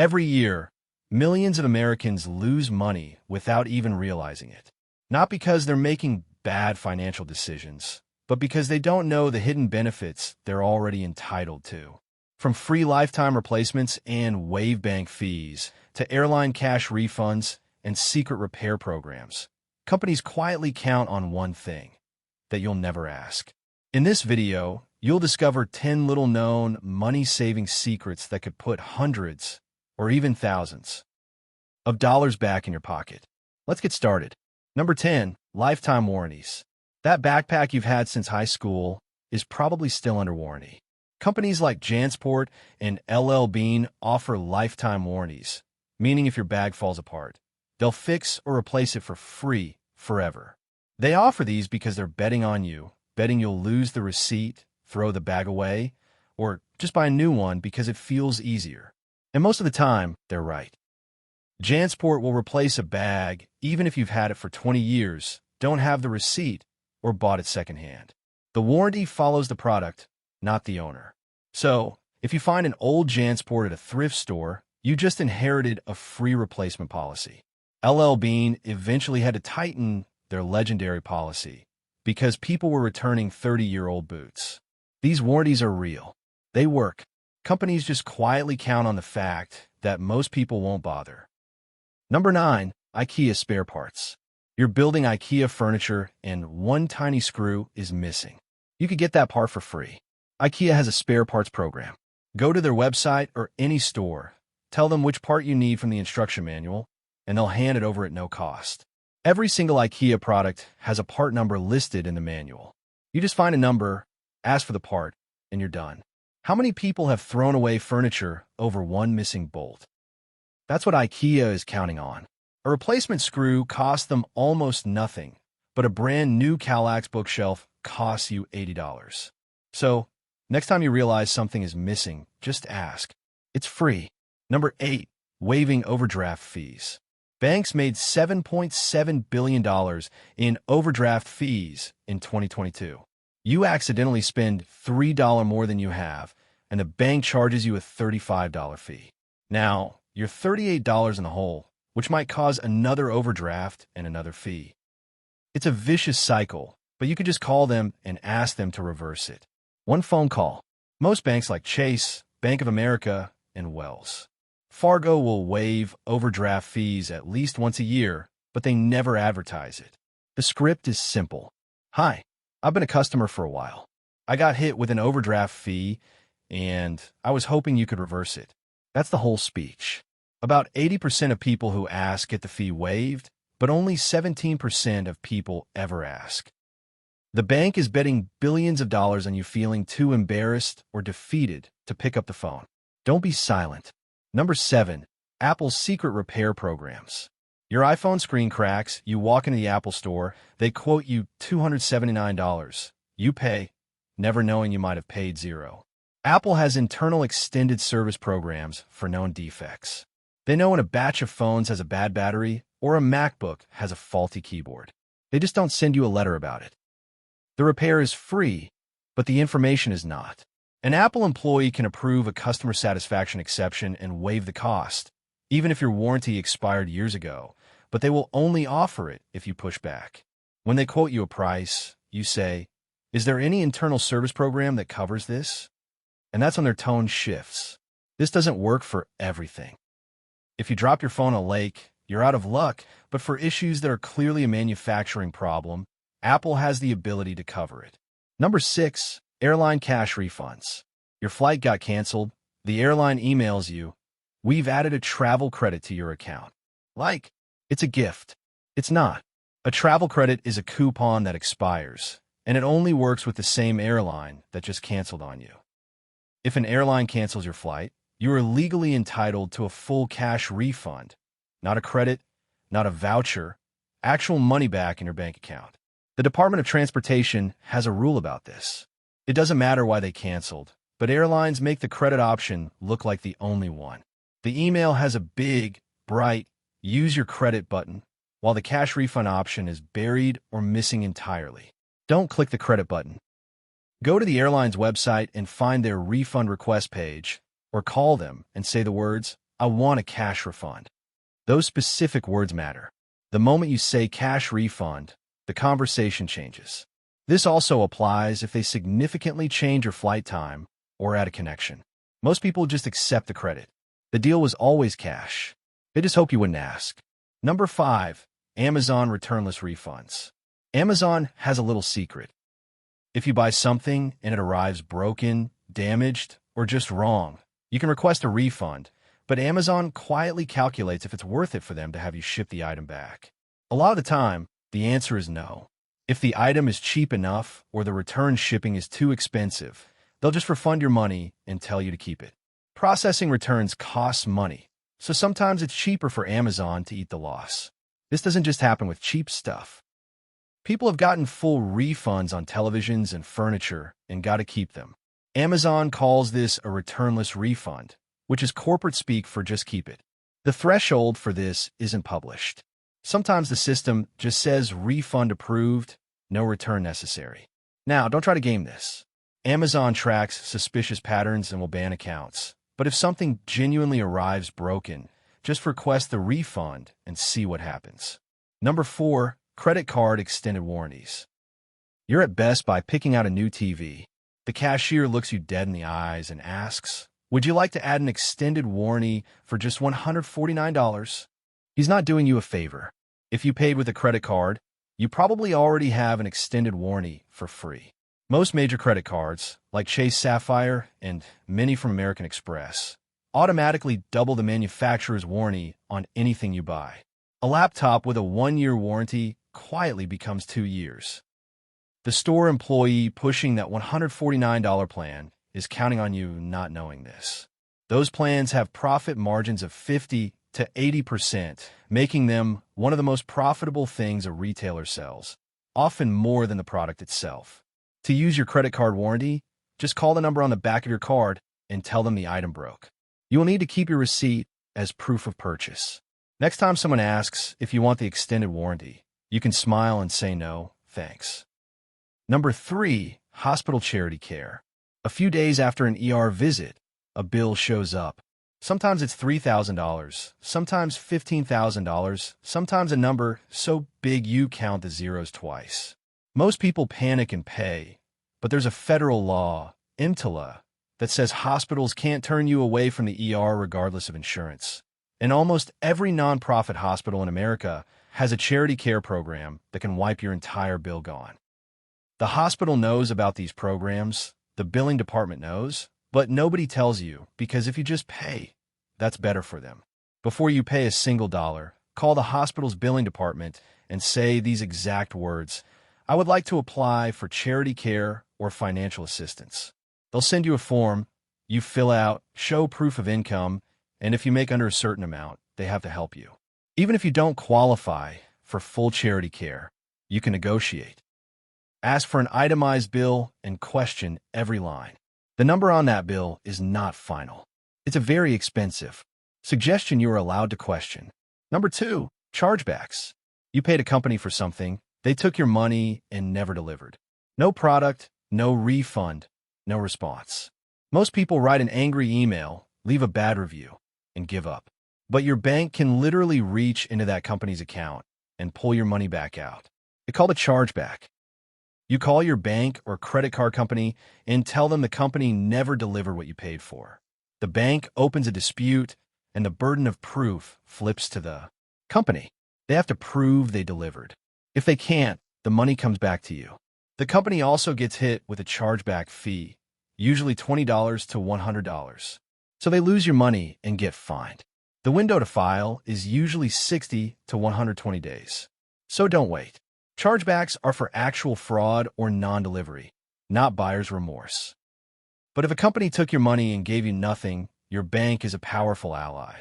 Every year, millions of Americans lose money without even realizing it. Not because they're making bad financial decisions, but because they don't know the hidden benefits they're already entitled to. From free lifetime replacements and waive bank fees to airline cash refunds and secret repair programs, companies quietly count on one thing that you'll never ask. In this video, you'll discover 10 little-known money-saving secrets that could put hundreds or even thousands of dollars back in your pocket. Let's get started. Number 10, lifetime warranties. That backpack you've had since high school is probably still under warranty. Companies like JanSport and LL Bean offer lifetime warranties, meaning if your bag falls apart, they'll fix or replace it for free forever. They offer these because they're betting on you, betting you'll lose the receipt, throw the bag away, or just buy a new one because it feels easier. And most of the time, they're right. JanSport will replace a bag even if you've had it for 20 years, don't have the receipt, or bought it secondhand. The warranty follows the product, not the owner. So, if you find an old JanSport at a thrift store, you just inherited a free replacement policy. LL Bean eventually had to tighten their legendary policy because people were returning 30-year-old boots. These warranties are real. They work. Companies just quietly count on the fact that most people won't bother. Number 9, IKEA spare parts. You're building IKEA furniture and one tiny screw is missing. You could get that part for free. IKEA has a spare parts program. Go to their website or any store, tell them which part you need from the instruction manual, and they'll hand it over at no cost. Every single IKEA product has a part number listed in the manual. You just find a number, ask for the part, and you're done. How many people have thrown away furniture over one missing bolt? That's what IKEA is counting on. A replacement screw costs them almost nothing, but a brand new Kallax bookshelf costs you $80. So, next time you realize something is missing, just ask. It's free. Number 8, waiving overdraft fees. Banks made $7.7 billion in overdraft fees in 2022. You accidentally spend $3 more than you have, and the bank charges you a $35 fee. Now, you're $38 in the hole, which might cause another overdraft and another fee. It's a vicious cycle, but you could just call them and ask them to reverse it. One phone call. Most banks like Chase, Bank of America, and Wells Fargo will waive overdraft fees at least once a year, but they never advertise it. The script is simple. Hi, I've been a customer for a while. I got hit with an overdraft fee, and I was hoping you could reverse it. That's the whole speech. About 80% of people who ask get the fee waived, but only 17% of people ever ask. The bank is betting billions of dollars on you feeling too embarrassed or defeated to pick up the phone. Don't be silent. Number 7, Apple's secret repair programs. Your iPhone screen cracks, you walk into the Apple store, they quote you $279. You pay, never knowing you might have paid $0. Apple has internal extended service programs for known defects. They know when a batch of phones has a bad battery or a MacBook has a faulty keyboard. They just don't send you a letter about it. The repair is free, but the information is not. An Apple employee can approve a customer satisfaction exception and waive the cost, even if your warranty expired years ago, but they will only offer it if you push back. When they quote you a price, you say, "Is there any internal service program that covers this?" And that's when their tone shifts. This doesn't work for everything. If you drop your phone in a lake, you're out of luck, but for issues that are clearly a manufacturing problem, Apple has the ability to cover it. Number 6, airline cash refunds. Your flight got canceled. The airline emails you, "We've added a travel credit to your account." Like, it's a gift. It's not. A travel credit is a coupon that expires, and it only works with the same airline that just canceled on you. If an airline cancels your flight, you are legally entitled to a full cash refund, not a credit, not a voucher, actual money back in your bank account. The Department of Transportation has a rule about this. It doesn't matter why they canceled, but airlines make the credit option look like the only one. The email has a big, bright, "Use your credit" button, while the cash refund option is buried or missing entirely. Don't click the credit button. Go to the airline's website and find their refund request page, or call them and say the words, "I want a cash refund." Those specific words matter. The moment you say cash refund, the conversation changes. This also applies if they significantly change your flight time or add a connection. Most people just accept the credit. The deal was always cash. They just hope you wouldn't ask. Number 5. Amazon returnless refunds. Amazon has a little secret. If you buy something and it arrives broken, damaged, or just wrong, you can request a refund, but Amazon quietly calculates if it's worth it for them to have you ship the item back. A lot of the time, the answer is no. If the item is cheap enough or the return shipping is too expensive, they'll just refund your money and tell you to keep it. Processing returns costs money, so sometimes it's cheaper for Amazon to eat the loss. This doesn't just happen with cheap stuff. People have gotten full refunds on televisions and furniture and got to keep them. Amazon calls this a returnless refund, which is corporate speak for just keep it. The threshold for this isn't published. Sometimes the system just says refund approved, no return necessary. Now, don't try to game this. Amazon tracks suspicious patterns and will ban accounts. But if something genuinely arrives broken, just request the refund and see what happens. Number 4. Credit card extended warranties. You're at Best Buy picking out a new TV. The cashier looks you dead in the eyes and asks, "Would you like to add an extended warranty for just $149? He's not doing you a favor. If you paid with a credit card, you probably already have an extended warranty for free. Most major credit cards, like Chase Sapphire and many from American Express, automatically double the manufacturer's warranty on anything you buy. A laptop with a 1-year warranty quietly becomes 2 years. The store employee pushing that $149 plan is counting on you not knowing this. Those plans have profit margins of 50 to 80%, making them one of the most profitable things a retailer sells, often more than the product itself. To use your credit card warranty, just call the number on the back of your card and tell them the item broke. You will need to keep your receipt as proof of purchase. Next time someone asks if you want the extended warranty, you can smile and say no, thanks. Number 3. Hospital charity care. A few days after an ER visit, a bill shows up. Sometimes it's $3,000, sometimes $15,000, sometimes a number so big you count the zeros twice. Most people panic and pay, but there's a federal law, IMTLA, that says hospitals can't turn you away from the ER regardless of insurance. And almost every nonprofit hospital in America has a charity care program that can wipe your entire bill gone. The hospital knows about these programs, the billing department knows, but nobody tells you because if you just pay, that's better for them. Before you pay a single dollar, call the hospital's billing department and say these exact words: "I would like to apply for charity care or financial assistance." They'll send you a form, you fill out, show proof of income, and if you make under a certain amount, they have to help you. Even if you don't qualify for full charity care, you can negotiate. Ask for an itemized bill and question every line. The number on that bill is not final. It's a very expensive suggestion you are allowed to question. Number 2, chargebacks. You paid a company for something, they took your money and never delivered. No product, no refund, no response. Most people write an angry email, leave a bad review, and give up. But your bank can literally reach into that company's account and pull your money back out. It's called a chargeback. You call your bank or credit card company and tell them the company never delivered what you paid for. The bank opens a dispute, and the burden of proof flips to the company. They have to prove they delivered. If they can't, the money comes back to you. The company also gets hit with a chargeback fee, usually $20 to $100. So they lose your money and get fined. The window to file is usually 60 to 120 days. So don't wait. Chargebacks are for actual fraud or non-delivery, not buyer's remorse. But if a company took your money and gave you nothing, your bank is a powerful ally.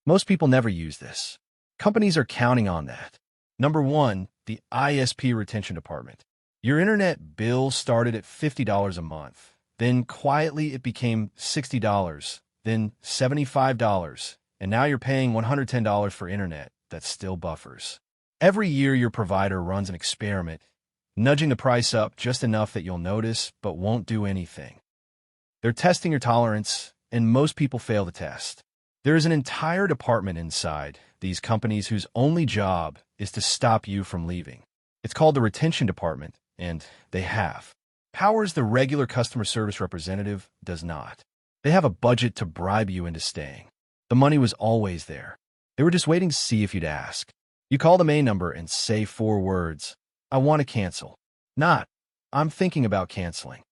Most people never use this. Companies are counting on that. Number 1, the ISP retention department. Your internet bill started at $50 a month. Then quietly it became $60, then $75, and now you're paying $110 for internet that still buffers. Every year your provider runs an experiment, nudging the price up just enough that you'll notice but won't do anything. They're testing your tolerance, and most people fail the test. There is an entire department inside these companies whose only job is to stop you from leaving. It's called the retention department, and they have powers the regular customer service representative does not. They have a budget to bribe you into staying. The money was always there. They were just waiting to see if you'd ask. You call the main number and say 4 words. I want to cancel. Not, I'm thinking about canceling.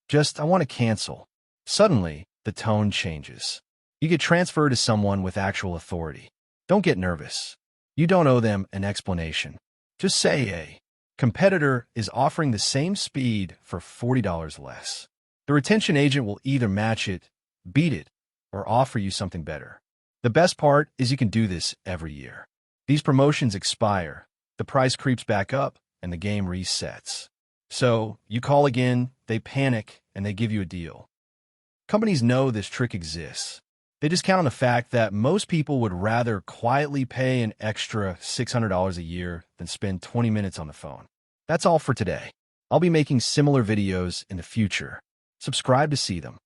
Just, I want to cancel. Suddenly, the tone changes. You get transferred to someone with actual authority. Don't get nervous. You don't owe them an explanation. Just say a competitor is offering the same speed for $40 less. The retention agent will either match it, beat it, or offer you something better. The best part is you can do this every year. These promotions expire, the price creeps back up, and the game resets. So, you call again, they panic, and they give you a deal. Companies know this trick exists. They just count on the fact that most people would rather quietly pay an extra $600 a year than spend 20 minutes on the phone. That's all for today. I'll be making similar videos in the future. Subscribe to see them.